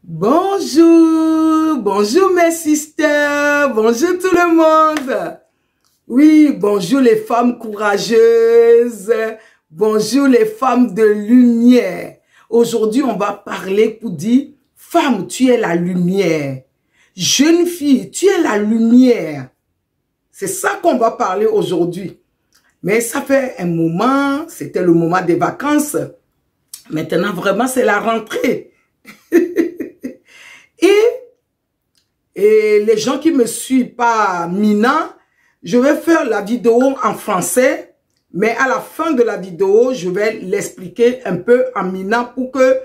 Bonjour, bonjour mes sisters, bonjour tout le monde. Oui, bonjour les femmes courageuses, bonjour les femmes de lumière. Aujourd'hui, on va parler pour dire, femme, tu es la lumière. Jeune fille, tu es la lumière. C'est ça qu'on va parler aujourd'hui. Mais ça fait un moment, c'était le moment des vacances. Maintenant, vraiment, c'est la rentrée. Et les gens qui me suivent par Mina, je vais faire la vidéo en français, mais à la fin de la vidéo, je vais l'expliquer un peu en Mina pour que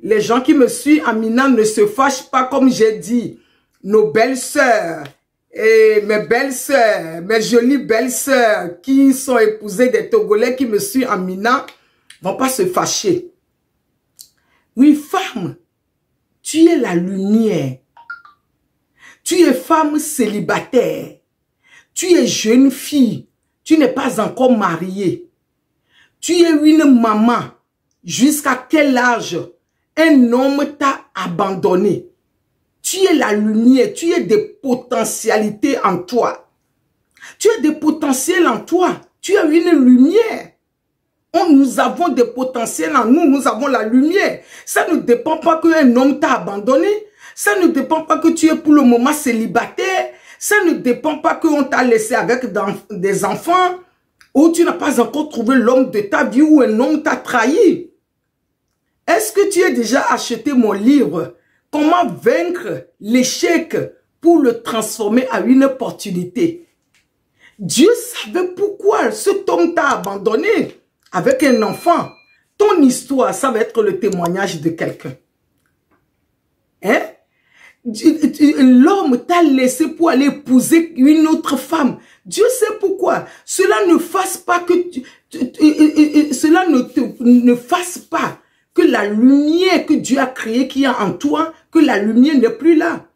les gens qui me suivent en Mina ne se fâchent pas comme j'ai dit. Nos belles-sœurs et mes belles-sœurs, mes jolies belles-sœurs qui sont épousées des Togolais qui me suivent en Mina, vont pas se fâcher. Oui, femme, tu es la lumière. Tu es femme célibataire. Tu es jeune fille. Tu n'es pas encore mariée. Tu es une maman. Jusqu'à quel âge un homme t'a abandonné? Tu es la lumière. Tu as des potentialités en toi. Tu as des potentiels en toi. Tu as une lumière. Nous avons des potentiels en nous. Nous avons la lumière. Ça ne dépend pas qu'un homme t'a abandonné. Ça ne dépend pas que tu es pour le moment célibataire. Ça ne dépend pas qu'on t'a laissé avec des enfants ou tu n'as pas encore trouvé l'homme de ta vie ou un homme t'a trahi. Est-ce que tu as déjà acheté mon livre « Comment vaincre l'échec pour le transformer en une opportunité ?» Dieu savait pourquoi cet homme t'a abandonné avec un enfant. Ton histoire, ça va être le témoignage de quelqu'un. Hein? L'homme t'a laissé pour aller épouser une autre femme. Dieu sait pourquoi. Cela ne fasse pas que cela ne fasse pas que la lumière que Dieu a créée qui est en toi, que la lumière n'est plus là.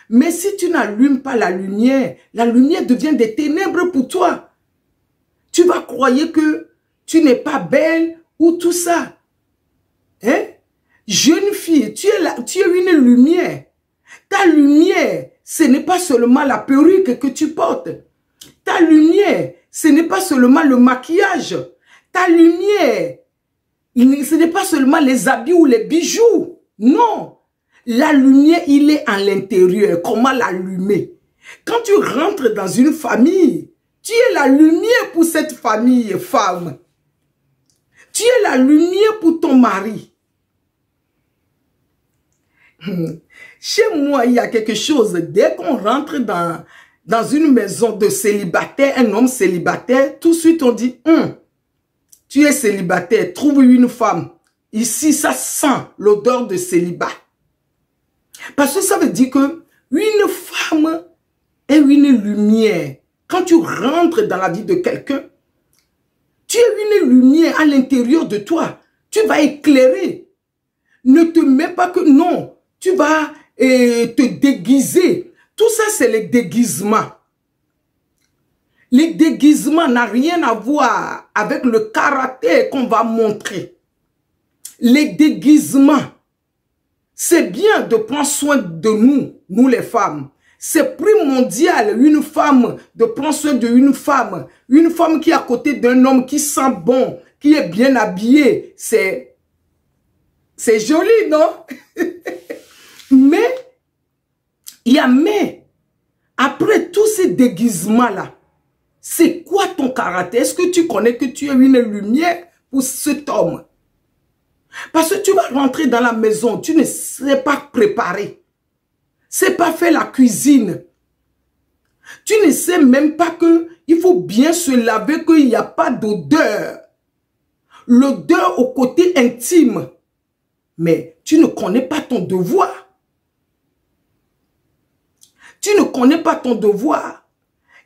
Mais si tu n'allumes pas la lumière devient des ténèbres pour toi. Tu vas croire que tu n'es pas belle ou tout ça. Hein? Jeune fille, tu es une lumière. Ta lumière, ce n'est pas seulement la perruque que tu portes. Ta lumière, ce n'est pas seulement le maquillage. Ta lumière, ce n'est pas seulement les habits ou les bijoux. Non. La lumière, il est à l'intérieur. Comment l'allumer? Quand tu rentres dans une famille, tu es la lumière pour cette famille, femme. Tu es la lumière pour ton mari. Chez moi, il y a quelque chose. Dès qu'on rentre dans une maison de célibataire, un homme célibataire, tout de suite on dit, tu es célibataire, trouve une femme. Ici, ça sent l'odeur de célibat. Parce que ça veut dire que une femme est une lumière. Quand tu rentres dans la vie de quelqu'un, tu es une lumière à l'intérieur de toi. Tu vas éclairer. Ne te mets pas que non. Tu vas te déguiser. Tout ça, c'est les déguisements. Les déguisements n'ont rien à voir avec le caractère qu'on va montrer. Les déguisements, c'est bien de prendre soin de nous les femmes. C'est primordial, une femme, de prendre soin d'une femme. Une femme qui est à côté d'un homme qui sent bon, qui est bien habillé. C'est joli, non? Mais, après tous ces déguisements-là, c'est quoi ton caractère? Est-ce que tu connais que tu es une lumière pour cet homme? Parce que tu vas rentrer dans la maison, tu ne sais pas préparer. C'est pas faire la cuisine. Tu ne sais même pas qu'il faut bien se laver, qu'il n'y a pas d'odeur. L'odeur au côté intime. Mais tu ne connais pas ton devoir. Tu ne connais pas ton devoir.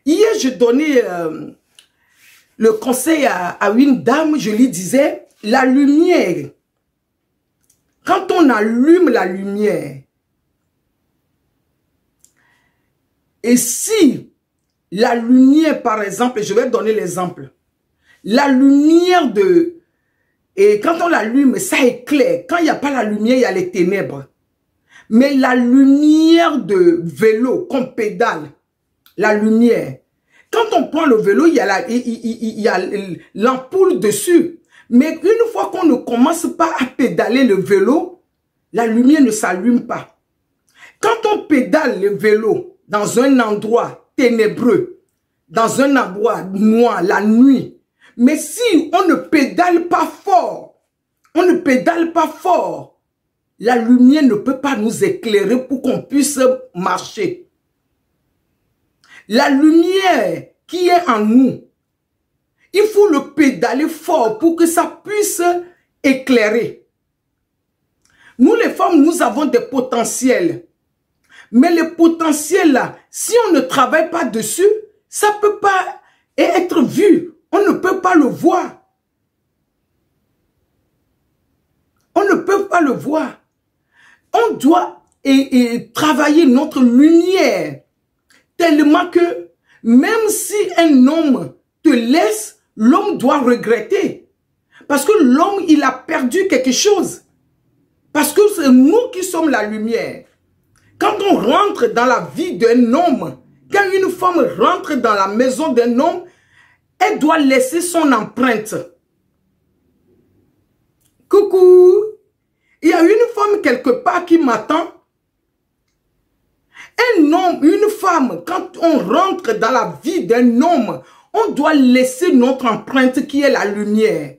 Hier, je donnais le conseil à une dame, je lui disais, la lumière. Quand on allume la lumière, et si la lumière, par exemple, je vais donner l'exemple, la lumière et quand on l'allume, ça éclaire. Quand il n'y a pas la lumière, il y a les ténèbres. Mais la lumière de vélo qu'on pédale, la lumière, quand on prend le vélo, il y a l'ampoule dessus. Mais une fois qu'on ne commence pas à pédaler le vélo, la lumière ne s'allume pas. Quand on pédale le vélo dans un endroit ténébreux, dans un endroit noir, la nuit, mais si on ne pédale pas fort, la lumière ne peut pas nous éclairer pour qu'on puisse marcher. La lumière qui est en nous, il faut le pédaler fort pour que ça puisse éclairer. Nous les femmes, nous avons des potentiels. Mais les potentiels là, si on ne travaille pas dessus, ça ne peut pas être vu. On ne peut pas le voir. On ne peut pas le voir. On doit travailler notre lumière tellement que même si un homme te laisse, l'homme doit regretter. Parce que l'homme, il a perdu quelque chose. Parce que c'est nous qui sommes la lumière. Quand on rentre dans la vie d'un homme, quand une femme rentre dans la maison d'un homme, elle doit laisser son empreinte. Coucou, il y a une femme quelque part qui m'attend. Un homme, une femme, quand on rentre dans la vie d'un homme, on doit laisser notre empreinte qui est la lumière.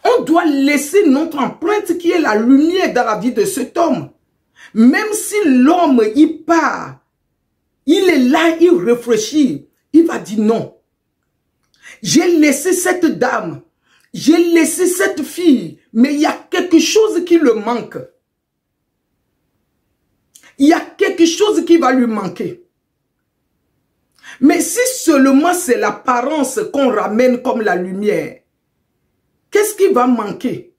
On doit laisser notre empreinte qui est la lumière dans la vie de cet homme. Même si l'homme, il part, il est là, il réfléchit, il va dire non. J'ai laissé cette dame, j'ai laissé cette fille, mais il y a quelque chose qui le manque. Il y a quelque chose qui va lui manquer. Mais si seulement c'est l'apparence qu'on ramène comme la lumière, qu'est-ce qui va manquer?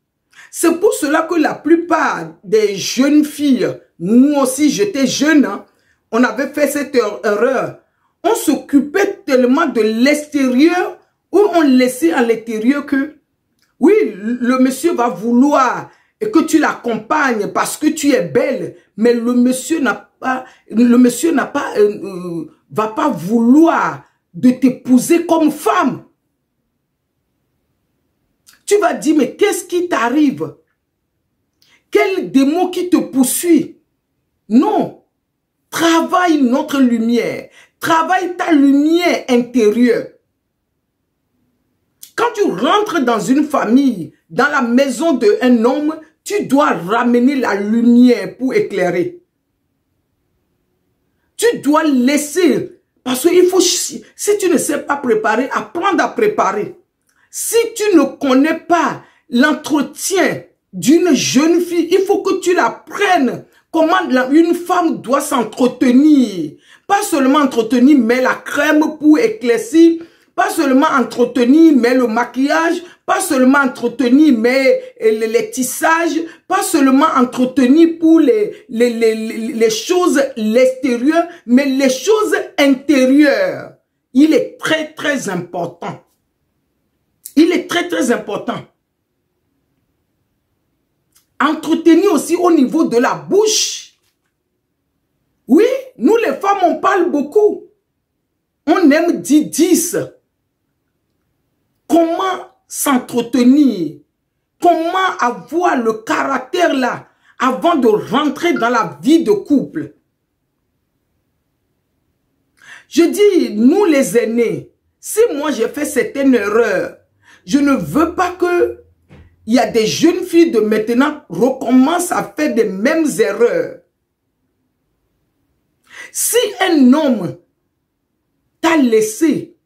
C'est pour cela que la plupart des jeunes filles, nous aussi j'étais jeune, hein, on avait fait cette erreur. On s'occupait tellement de l'extérieur ou on laissait à l'intérieur que, oui, le monsieur va vouloir et que tu l'accompagnes parce que tu es belle, mais le monsieur va pas vouloir de t'épouser comme femme. Tu vas dire, mais qu'est-ce qui t'arrive? Quel démon qui te poursuit? Non. Travaille notre lumière. Travaille ta lumière intérieure. Quand tu rentres dans une famille, dans la maison d'un homme, tu dois ramener la lumière pour éclairer. Tu dois laisser, parce qu'il faut, si tu ne sais pas préparer, apprendre à préparer. Si tu ne connais pas l'entretien d'une jeune fille, il faut que tu l'apprennes. Comment une femme doit s'entretenir. Pas seulement entretenir, mais la crème pour éclaircir. Pas seulement entretenir, mais le maquillage. Pas seulement entretenir, mais les tissages. Pas seulement entretenir pour les choses l'extérieur, mais les choses intérieures. Il est très, très important. Il est très, très important. Entretenir aussi au niveau de la bouche. Oui, nous les femmes, on parle beaucoup. On aime dire 10. Comment s'entretenir? Comment avoir le caractère là avant de rentrer dans la vie de couple? Je dis, nous les aînés, si moi j'ai fait certaines erreurs, je ne veux pas que il y a des jeunes filles de maintenant recommencent à faire les mêmes erreurs. Si un homme t'a laissé,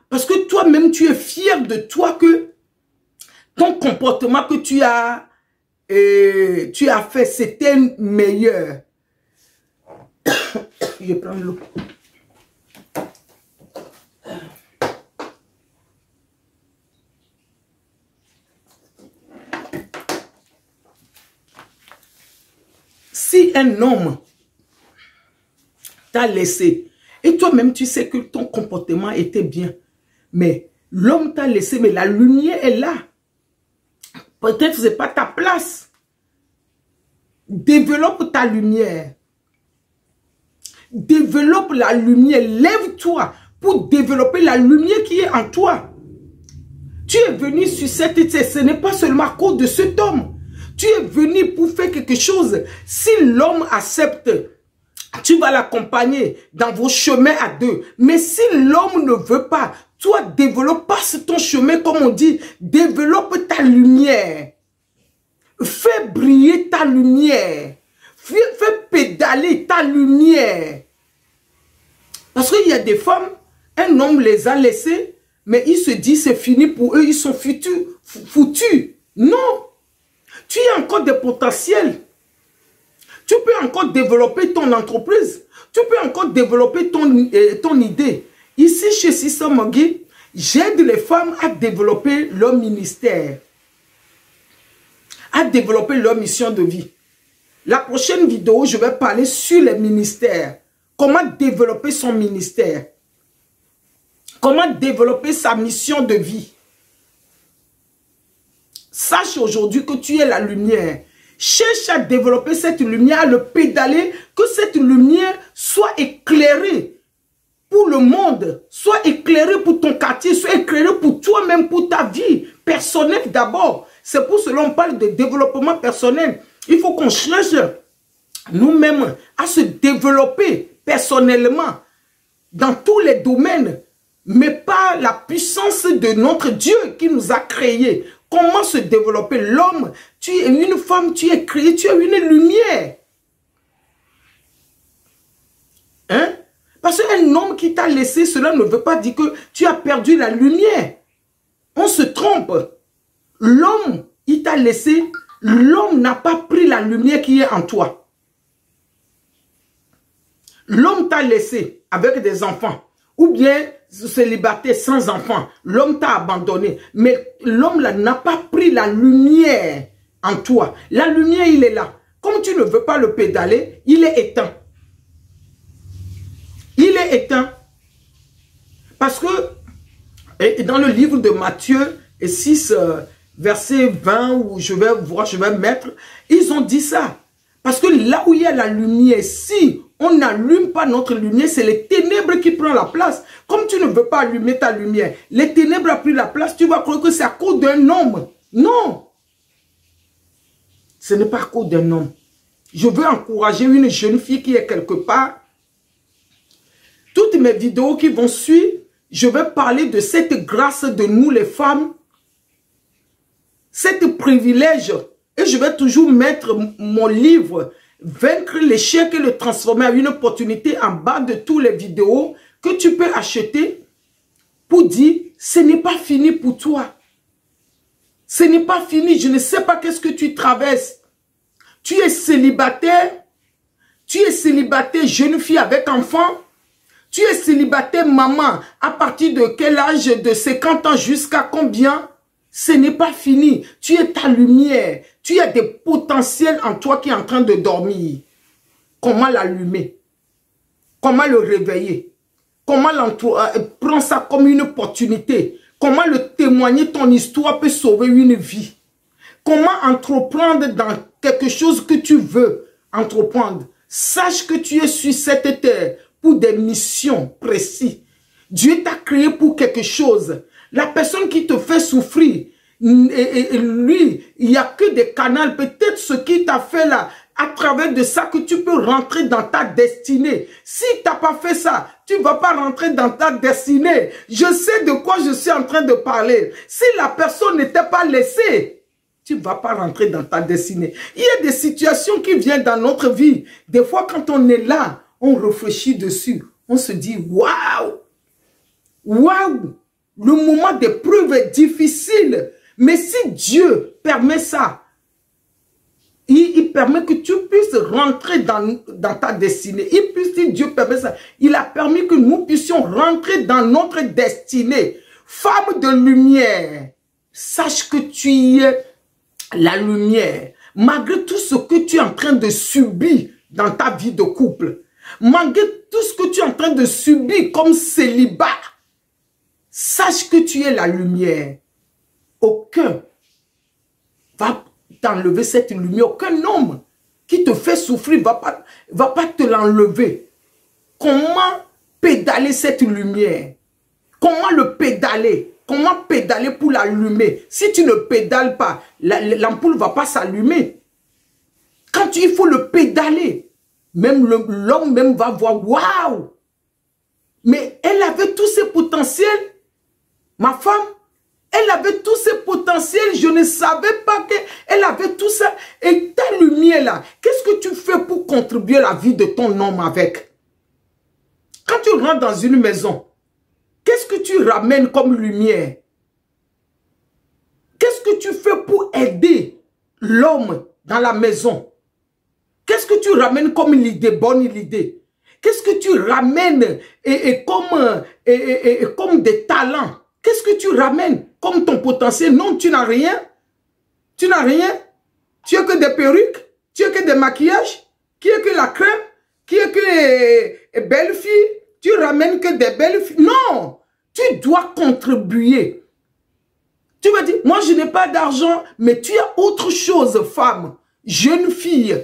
parce que toi-même tu es fier de toi que ton comportement que tu as fait, c'était meilleur. Je prends l'eau. Si un homme t'a laissé, et toi-même tu sais que ton comportement était bien, mais l'homme t'a laissé, mais la lumière est là. Peut-être que ce n'est pas ta place. Développe ta lumière. Développe la lumière. Lève-toi pour développer la lumière qui est en toi. Tu es venu sur cette terre. Ce n'est pas seulement à cause de cet homme. Tu es venu pour faire quelque chose. Si l'homme accepte, tu vas l'accompagner dans vos chemins à deux. Mais si l'homme ne veut pas, toi, développe pas ton chemin, comme on dit. Développe ta lumière. Fais briller ta lumière. Fais pédaler ta lumière. Parce qu'il y a des femmes, un homme les a laissées, mais il se dit c'est fini pour eux, ils sont foutus. Non. Tu as encore des potentiels. Tu peux encore développer ton entreprise. Tu peux encore développer ton idée. Ici, chez Sista Magui, j'aide les femmes à développer leur ministère. À développer leur mission de vie. La prochaine vidéo, je vais parler sur les ministères. Comment développer son ministère. Comment développer sa mission de vie. Sache aujourd'hui que tu es la lumière. Cherche à développer cette lumière, à le pédaler, que cette lumière soit éclairée pour le monde, soit éclairée pour ton quartier, soit éclairée pour toi-même, pour ta vie personnelle d'abord. C'est pour cela qu'on parle de développement personnel. Il faut qu'on cherche nous-mêmes à se développer personnellement dans tous les domaines, mais par la puissance de notre Dieu qui nous a créés. Comment se développer? L'homme, tu es une femme, tu es créé, tu es une lumière. Hein? Parce qu'un homme qui t'a laissé, cela ne veut pas dire que tu as perdu la lumière. On se trompe. L'homme, il t'a laissé, l'homme n'a pas pris la lumière qui est en toi. L'homme t'a laissé avec des enfants, ou bien célibataire sans enfants. L'homme t'a abandonné, mais l'homme n'a pas pris la lumière en toi. La lumière, il est là. Comme tu ne veux pas le pédaler, il est éteint. Il est éteint. Parce que dans le livre de Matthieu 6, verset 20, où je vais mettre, ils ont dit ça. Parce que là où il y a la lumière, si on n'allume pas notre lumière, c'est les ténèbres qui prennent la place. Comme tu ne veux pas allumer ta lumière, les ténèbres ont pris la place, tu vas croire que c'est à cause d'un homme. Non. Ce n'est pas à cause d'un homme. Je veux encourager une jeune fille qui est quelque part. Toutes mes vidéos qui vont suivre, je vais parler de cette grâce de nous les femmes, cette privilège. Et je vais toujours mettre mon livre « Vaincre l'échec et le transformer en une opportunité » en bas de toutes les vidéos que tu peux acheter pour dire « Ce n'est pas fini pour toi. Ce n'est pas fini. Je ne sais pas qu'est-ce que tu traverses. Tu es célibataire. Tu es célibataire, jeune fille avec enfant. Tu es célibataire, maman. À partir de quel âge? De 50 ans jusqu'à combien? Ce n'est pas fini. Tu es ta lumière. Tu as des potentiels en toi qui est en train de dormir. Comment l'allumer? Comment le réveiller? Comment prendre ça comme une opportunité? Comment le témoigner? Ton histoire peut sauver une vie. Comment entreprendre dans quelque chose que tu veux entreprendre? Sache que tu es sur cette terre pour des missions précises. Dieu t'a créé pour quelque chose. La personne qui te fait souffrir, et lui, il n'y a que des canaux. Peut-être ce qui t'a fait là, à travers de ça, que tu peux rentrer dans ta destinée. Si tu n'as pas fait ça, tu ne vas pas rentrer dans ta destinée. Je sais de quoi je suis en train de parler. Si la personne n'était pas laissée, tu ne vas pas rentrer dans ta destinée. Il y a des situations qui viennent dans notre vie. Des fois, quand on est là, on réfléchit dessus. On se dit, waouh! Waouh! Le moment d'épreuve est difficile. Mais si Dieu permet ça, il permet que tu puisses rentrer dans ta destinée. Si Dieu permet ça, il a permis que nous puissions rentrer dans notre destinée. Femme de lumière, sache que tu es la lumière. Malgré tout ce que tu es en train de subir dans ta vie de couple, malgré tout ce que tu es en train de subir comme célibat, sache que tu es la lumière. Aucun va t'enlever cette lumière. Aucun homme qui te fait souffrir, va pas te l'enlever. Comment pédaler cette lumière? Comment le pédaler? Comment pédaler pour l'allumer? Si tu ne pédales pas, l'ampoule ne va pas s'allumer. Quand il faut le pédaler, même l'homme même va voir, waouh! Mais elle avait tous ses potentiels. Ma femme, elle avait tous ses potentiels. Je ne savais pas qu'elle avait tout ça. Et ta lumière là, qu'est-ce que tu fais pour contribuer à la vie de ton homme avec? Quand tu rentres dans une maison, qu'est-ce que tu ramènes comme lumière? Qu'est-ce que tu fais pour aider l'homme dans la maison? Qu'est-ce que tu ramènes comme idée, bonne idée? Qu'est-ce que tu ramènes comme des talents? Qu'est-ce que tu ramènes comme ton potentiel? Non, tu n'as rien. Tu n'as rien. Tu as que des perruques. Tu as que des maquillages. Qui est que la crème. Qui est que les belles filles. Tu ramènes que des belles filles. Non. Tu dois contribuer. Tu vas dire, moi je n'ai pas d'argent, mais tu as autre chose, femme, jeune fille.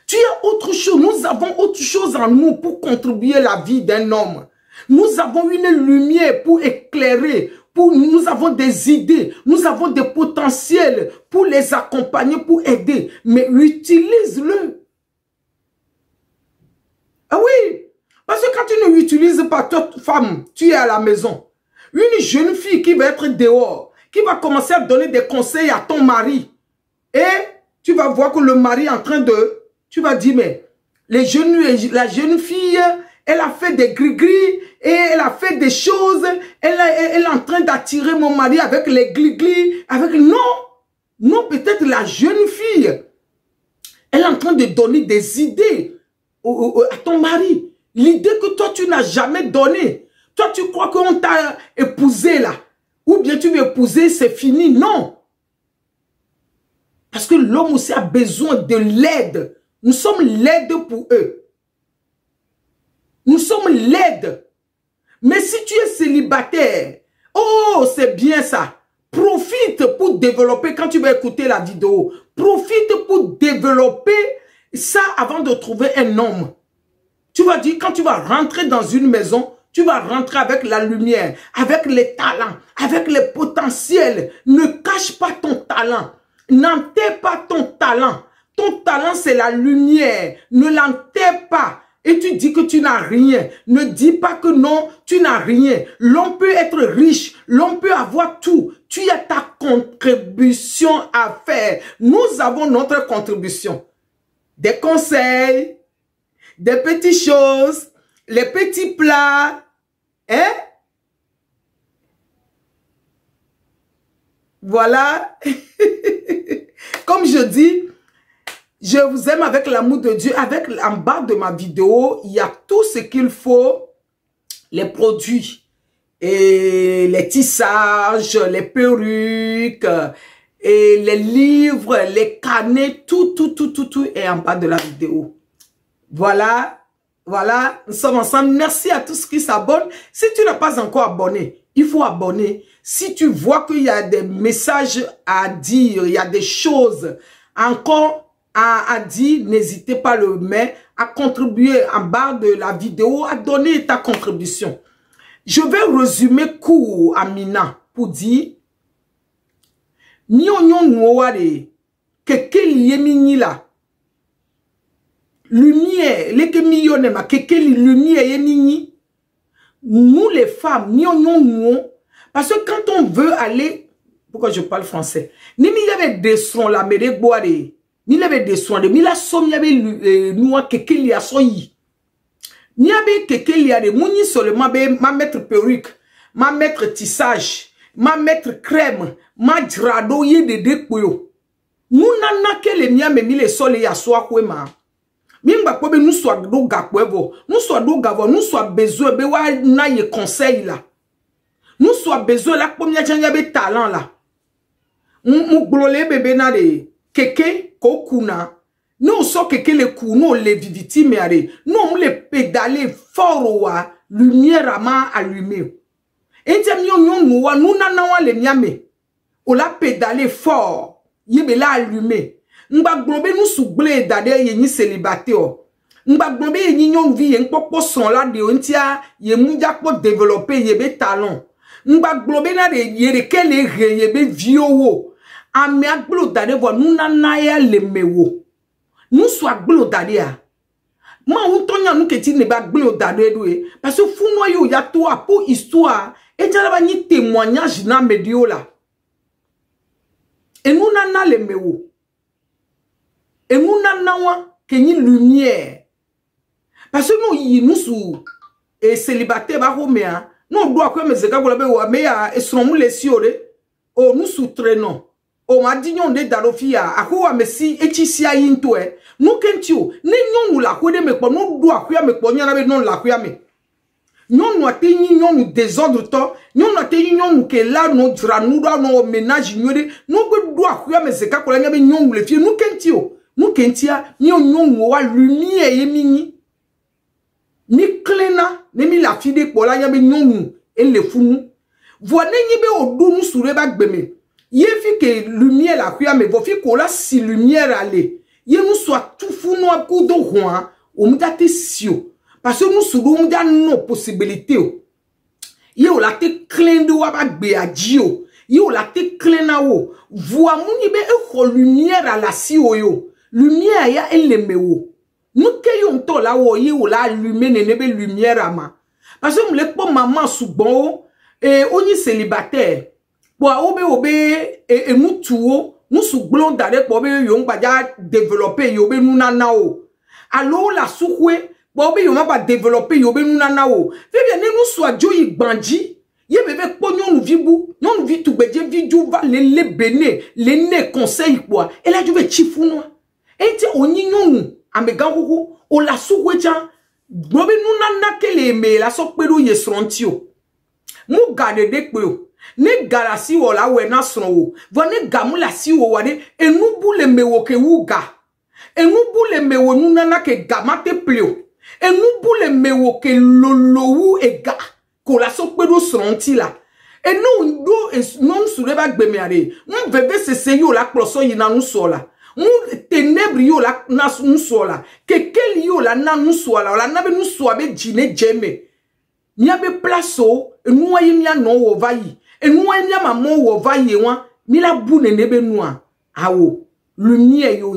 Tu as autre chose. Nous avons autre chose en nous pour contribuer à la vie d'un homme. Nous avons une lumière pour éclairer. Nous avons des idées. Nous avons des potentiels pour les accompagner, pour aider. Mais utilise-le. Ah oui. Parce que quand tu ne l'utilises pas, toi, femme, tu es à la maison. Une jeune fille qui va être dehors, qui va commencer à donner des conseils à ton mari. Et tu vas voir que le mari est en train de... Tu vas dire, mais la jeune fille, elle a fait des gris-gris et elle a fait des choses. Elle est en train d'attirer mon mari avec les gris-gris. Non, peut-être la jeune fille, elle est en train de donner des idées à ton mari. L'idée que toi, tu n'as jamais donnée. Toi, tu crois qu'on t'a épousé là. Ou bien tu veux épouser, c'est fini. Non. Parce que l'homme aussi a besoin de l'aide. Nous sommes l'aide pour eux. Nous sommes l'aide. Mais si tu es célibataire, oh, c'est bien ça. Profite pour développer, quand tu vas écouter la vidéo, profite pour développer ça avant de trouver un homme. Tu vas dire, quand tu vas rentrer dans une maison, tu vas rentrer avec la lumière, avec les talents, avec les potentiels. Ne cache pas ton talent. N'enterre pas ton talent. Ton talent, c'est la lumière. Ne l'enterre pas. Et tu dis que tu n'as rien. Ne dis pas que non, tu n'as rien. L'homme peut être riche. L'homme peut avoir tout. Tu as ta contribution à faire. Nous avons notre contribution. Des conseils, des petites choses, les petits plats. Hein? Voilà. Comme je dis, je vous aime avec l'amour de Dieu. En bas de ma vidéo, il y a tout ce qu'il faut. Les produits, et les tissages, les perruques, et les livres, les carnets, tout est en bas de la vidéo. Voilà, nous sommes ensemble. Merci à tous qui s'abonnent. Si tu n'es pas encore abonné, il faut abonner. Si tu vois qu'il y a des messages à dire, il y a des choses encore à dire, n'hésitez pas à contribuer en bas de la vidéo, à donner ta contribution. Je vais résumer court à Mina pour dire lumière, nous les femmes, parce que quand on veut aller, pourquoi je parle français, ni il y avait des sons la mère boire, ni il y avait des sons de, ni la somme y avait noix qu'il y a soyi, ni avait qu'il y a des mouni seulement ma mettre perruque, ma mettre tissage, ma mettre crème, ma drado y de décoyo. Nous n'en que les miens mais les sols y a soit quoi ma. Mimba pobe nous soit do gakwevo, nous soit do gavo, nous soit besoin be wa na ye conseil là. Nous soit besoin la première chanya be talent là. Mu glole bébé na de keke kokuna. Nous so keke le kou nous le viviti meare. Nous le pédaler fort wa lumière ama allumé. Et nous nana wa le miame. On l'a pédalé fort. Yebe la allumé. N'ba globé nous soublé dade ye ni célibataire. N'ba globé ye ni nyon vie yen popo son la de ontia ye munja po développer ye be talent. N'ba globé na de ye de kele re ye be vio wo. Ame aglo dade vo nous na na ya le mewo. Nous soit glo dade ya. Ma untonya nous keti ne ba glo dade doué parce que fou noyo ya toi pour histoire et jala ba ni témoignage na medio la. Et nous na na le mewo. Et nous n'avons qu'une lumière. Parce que nous sommes célibataires, nous doit que mes écoles mais et sont les siorés. Oh nous sous-traînons. Oh m'a dit non de darofia. À quoi me si et si a into eh. Nous kentio. Ni nous la coude me quoi nous doit que me quoi n'y non la quoi me. Nous nous atteignons nous désordre temps. Nous nous atteignons nous que là nous dra nous doit nous ménage nous doit que mes écoles n'y nous les filles nous kentio. Nous kentia ni onyon wa lumière ye mini ni klena ne mi la fide pour la yabe nyon et le funu voine ni be odu nu sure ba gbeme ye fi que lumière la kuya me vo fi ko la si lumière aller ye nous soit tout funu a ku do hoan o mu date sio parce que nous suru mu da no possibilité o ye o la te clean do wa ba gbe ajio ye o la te clean na wo voa mu ni be e ko lumière à la si o yo. Lumière ya elemewo. Nous kayons to la wo yi ou la lumière nebe lumière ama. Parce que m'le po maman soubon et oni célibataire. Pour obe et nous tuo nous sou blond dade pour be yon ba ja développer yobe nous nanao. Alors la soukwe pour obe yon ba développer yobe nous nanao. Fait bien nous soit joyi bandji. Ye bébé pognon nous vibu, non nous vit tout bedje vidéo va les béné, les ne conseil quoi. Et là tu veux chifou noir. Et tu on y non amegango o la souweja bobe nous nana kele me la sokpedo ye srontio mu gade de pe o ne garasi o la we na sron o vo ne gamu la si o wade e nu bule mewo ke wuga e nu bule mewo nu nana ke gamate pleo e nu bule mewo ke lolowu e ga ko la sokpedo sronti la e nu do non sureba gbemiare mu bebe se yo la ploso yina nu so la mu ténèbres yo la na nous sola que quel yo la na nous sola la na be nous soa be djine djeme nya be place o nous ayi mia no wo vayi e nous ayi mia maman wo vayi wan mi la bu ne be noa awo lumière yo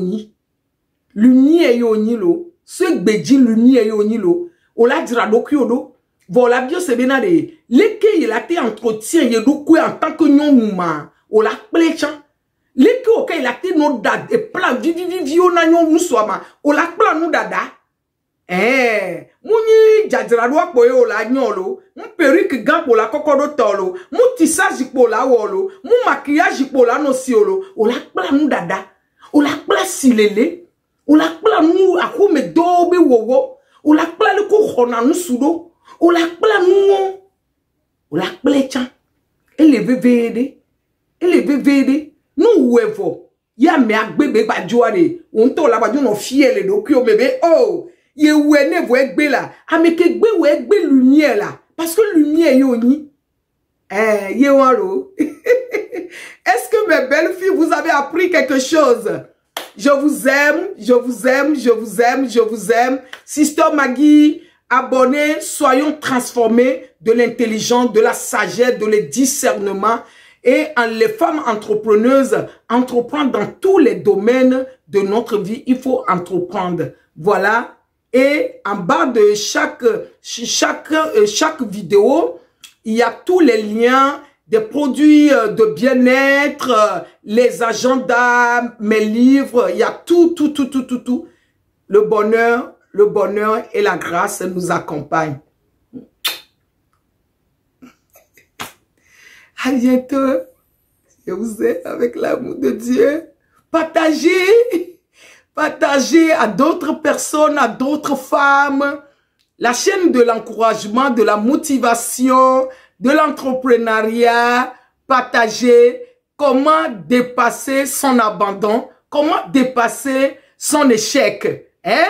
ni lo se gbeji lumière yo ni lo o la dira do kyodo voilà bio se benade leke il a été entretien ye do ko en tant que nyoma o la plechan. Leke oka il a été no dad et plan vivio na nyon muswama o la plan nou dada muni jadra do apoye o la nyolo mu perruque gant pour la kokodo tolo mu tissage pour la wolo mu maquillage pour la no siolo o la plan nou dada o la plan silele o la plan nou akome do be wowo o la plan le ko khona nu sudo o la plan nou o la plecha ele vevede nous wevo ya me agbebe gbajuare on to la gbaju no fiele do ki o bebe oh ye we ne vo egbe la ameke gbe we egbe lumière la parce que lumière yo ni ye waro. Est-ce que mes belles filles vous avez appris quelque chose? Je vous aime, je vous aime, je vous aime, je vous aime. Sister Maggie, abonnez, soyons transformés de l'intelligence, de la sagesse, de le discernement. Et les femmes entrepreneuses entreprennent dans tous les domaines de notre vie. Il faut entreprendre. Voilà. Et en bas de chaque vidéo, il y a tous les liens des produits de bien-être, les agendas, mes livres. Il y a tout. Le bonheur et la grâce nous accompagnent. À bientôt. Je vous aime avec l'amour de Dieu. Partagez à d'autres personnes, à d'autres femmes. La chaîne de l'encouragement, de la motivation, de l'entrepreneuriat. Partagez comment dépasser son abandon, comment dépasser son échec. Hein?